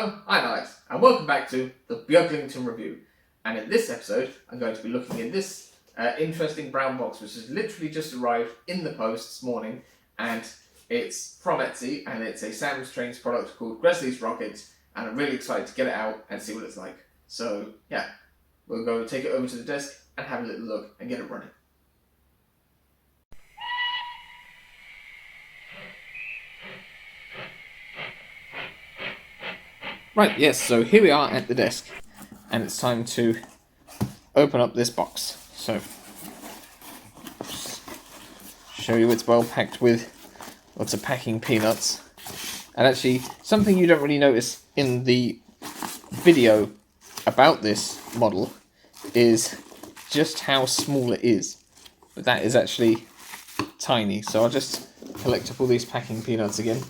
Hello, I'm Alex, and welcome back to the Beaglington Review. And in this episode, I'm going to be looking in this interesting brown box, which has literally just arrived in the post this morning, and it's from Etsy, and it's a Sam's Trains product called Gresley's Rocket, and I'm really excited to get it out and see what it's like. So, yeah, we'll go take it over to the desk and have a little look and get it running. Right, yes, so here we are at the desk, and it's time to open up this box. So, show you it's well packed with lots of packing peanuts. And actually, something you don't really notice in the video about this model is just how small it is. But that is actually tiny. So I'll just collect up all these packing peanuts again.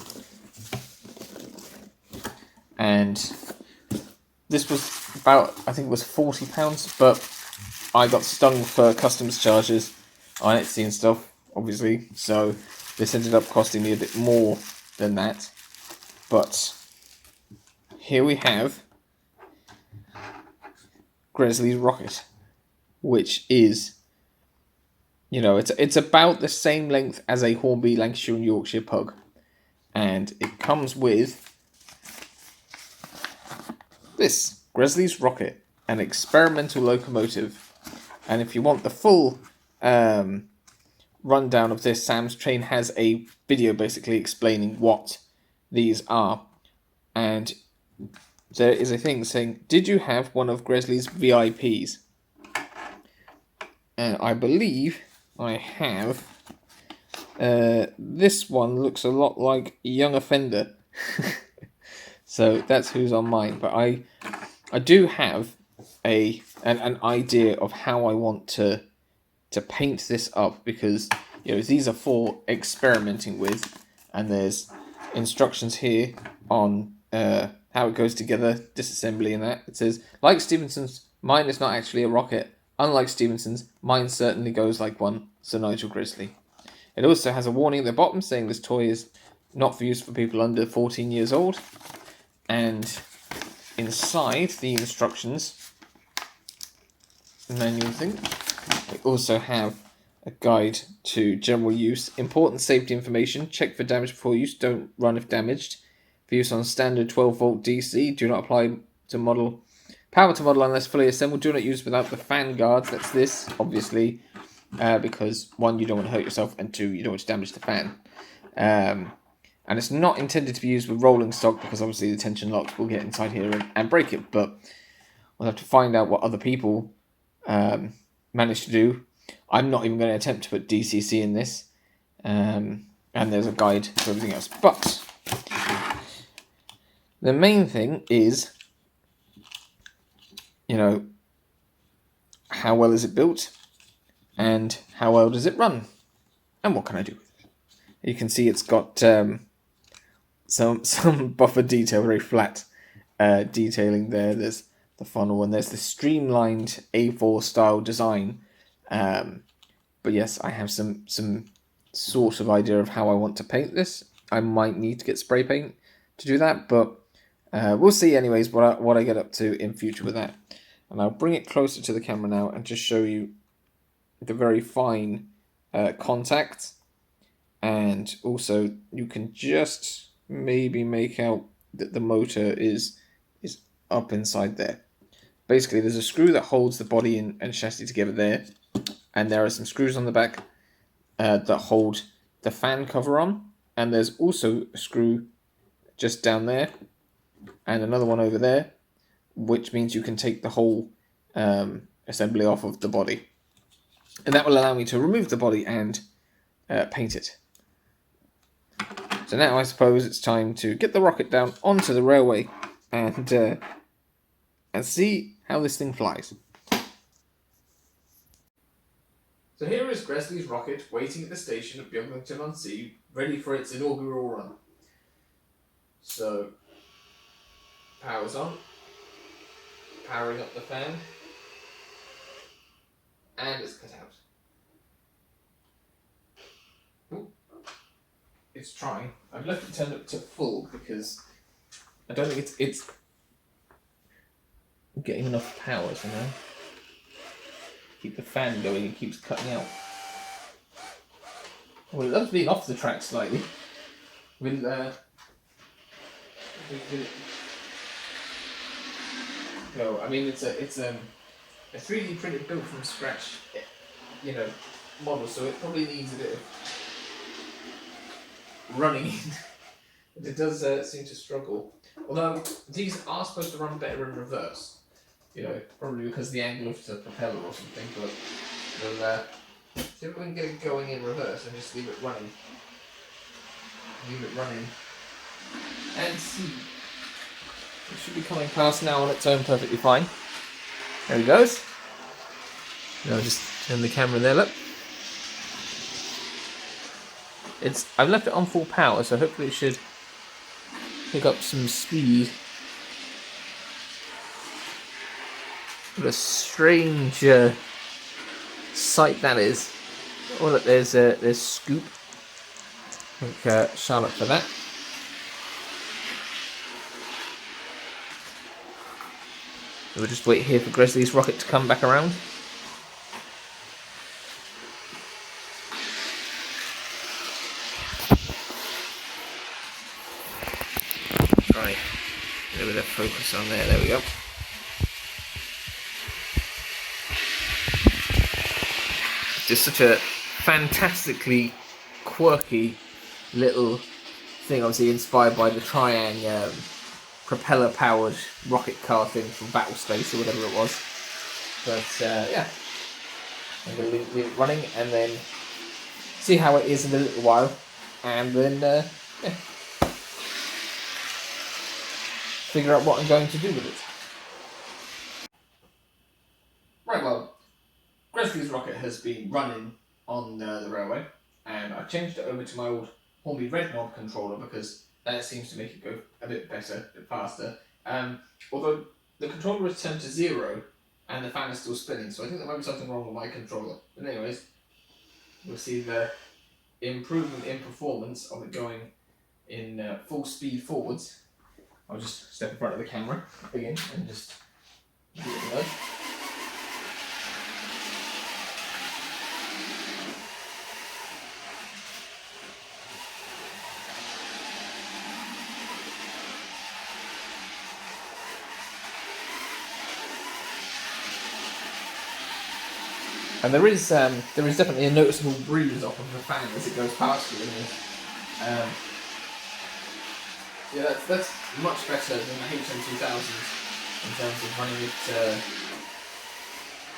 And this was about, I think it was £40, but I got stung for customs charges on Etsy and stuff, obviously. So this ended up costing me a bit more than that. But here we have Gresley's Rocket, which is, you know, it's about the same length as a Hornby, Lancashire and Yorkshire pug. And it comes with this, Gresley's Rocket, an experimental locomotive. And if you want the full rundown of this, Sam's Train has a video basically explaining what these are. And there is a thing saying, did you have one of Gresley's VIPs? And I believe I have. This one looks a lot like Young Offender. So that's who's on mine. But I do have an idea of how I want to paint this up, because you know these are for experimenting with, and there's instructions here on how it goes together, disassembly and that. It says, like Stevenson's, mine is not actually a rocket. Unlike Stevenson's, mine certainly goes like one, Sir Nigel Gresley. It also has a warning at the bottom saying this toy is not for use for people under 14 years old. And inside the instructions manual thing, we also have a guide to general use, important safety information, check for damage before use, don't run if damaged. For use on standard 12 volt DC, do not apply to model power to model unless fully assembled. Do not use without the fan guards. That's this, obviously, because one, you don't want to hurt yourself, and two, you don't want to damage the fan. And it's not intended to be used with rolling stock, because obviously the tension locks will get inside here and break it. But we'll have to find out what other people manage to do. I'm not even going to attempt to put DCC in this. And there's a guide to everything else. But the main thing is, you know, how well is it built? And how well does it run? And what can I do with it? You can see it's got some buffer detail, very flat detailing there. There's the funnel, and there's the streamlined A4 style design. But yes, I have some sort of idea of how I want to paint this. I might need to get spray paint to do that, but we'll see anyways what I get up to in future with that. And I'll bring it closer to the camera now and just show you the very fine contact. And also you can just maybe make out that the motor is up inside there. Basically, there's a screw that holds the body and chassis together there, and there are some screws on the back that hold the fan cover on, and there's also a screw just down there and another one over there, which means you can take the whole assembly off of the body, and that will allow me to remove the body and paint it. So now I suppose it's time to get the rocket down onto the railway and see how this thing flies. So here is Gresley's Rocket waiting at the station at Beaglington-On-Sea, ready for its inaugural run. So, power's on, powering up the fan, and it's cut out. Ooh. It's trying. I've left it turned up to full because I don't think it's getting enough power somehow. Keep the fan going, it keeps cutting out. Well, it loves being off the track slightly. No, I mean it's a 3D printed built from scratch, you know, model, so it probably needs a bit of running in. But it does seem to struggle. Although these are supposed to run better in reverse, you know, probably because of the angle of the propeller or something. But we'll see if we can get it going in reverse and just leave it running. And see. It should be coming past now on its own perfectly fine. There it goes. Now just turn the camera there, look. I've left it on full power, so hopefully it should pick up some speed. What a strange sight that is. Oh look, there's Scoop. Thank Charlotte for that. We'll just wait here for Gresley's rocket to come back around. Right, a little bit of focus on there, we go. Just such a fantastically quirky little thing, obviously inspired by the Triang propeller-powered rocket car thing from Battle Space or whatever it was. But yeah, I'm going to leave it running and then see how it is in a little while, and then yeah, figure out what I'm going to do with it. Right, well, Gresley's rocket has been running on the railway, and I've changed it over to my old Hornby Red Knob controller because that seems to make it go a bit better, a bit faster. Although the controller is turned to 0 and the fan is still spinning, so I think there might be something wrong with my controller. But anyways, we'll see the improvement in performance of it going in full speed forwards. I'll just step in front of the camera again and just give it a nudge. And there is definitely a noticeable breeze off of the fan as it goes past you. Yeah, that's much better than the HM2000 in terms of running it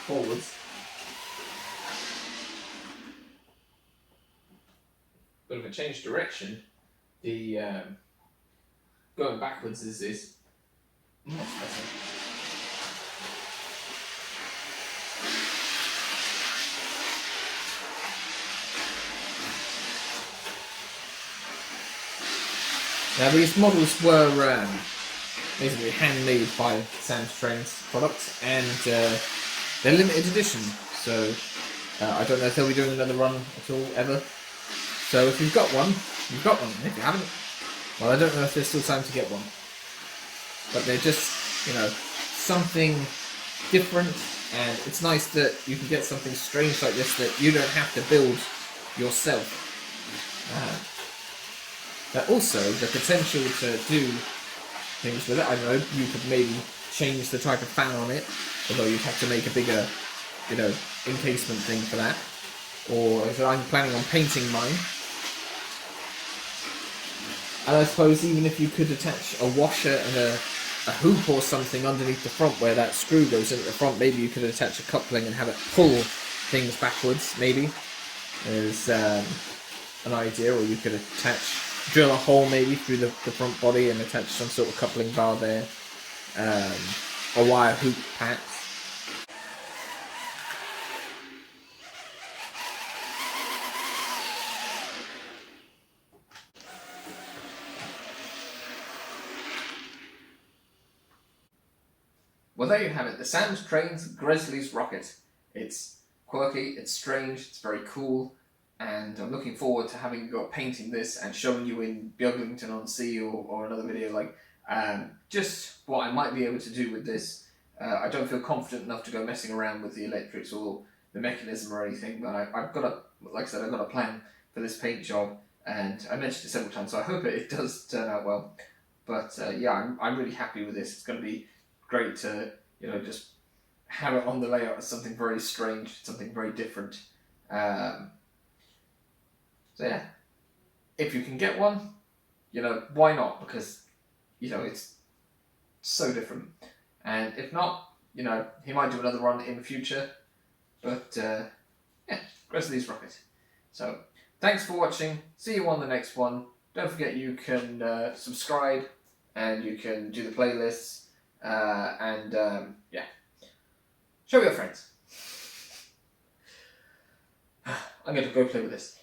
forwards. But if it changed direction, the going backwards is much better. Now these models were basically handmade by Sam's Trains products, and they're limited edition, so I don't know if they'll be doing another run at all, ever. So if you've got one, you've got one. If you haven't, well, I don't know if there's still time to get one. But they're just, you know, something different, and it's nice that you can get something strange like this that you don't have to build yourself. But also the potential to do things with it. I don't know, you could maybe change the type of fan on it, although you'd have to make a bigger, you know, encasement thing for that. Or if I'm planning on painting mine. And I suppose even if you could attach a washer and a hoop or something underneath the front where that screw goes into the front, maybe you could attach a coupling and have it pull things backwards, maybe. There's an idea, or you could drill a hole maybe through the front body and attach some sort of coupling bar there, a wire hoop perhaps. Well, there you have it, the Sam's Trains Gresley's rocket. It's quirky, it's strange, it's very cool, and I'm looking forward to having got painting this and showing you in Beaglington-On-Sea or another video, like just what I might be able to do with this I don't feel confident enough to go messing around with the electrics or the mechanism or anything, but I've got a, like I said, I've got a plan for this paint job, and I mentioned it several times, so I hope it does turn out well. But yeah, I'm really happy with this. It's going to be great to, just have it on the layout as something very strange, something very different. So yeah, if you can get one, why not? Because, it's so different. And if not, he might do another run in the future. But yeah, Gresley's rocket. So thanks for watching. See you on the next one. Don't forget you can subscribe, and you can do the playlists, and yeah, show your friends. I'm going to go play with this.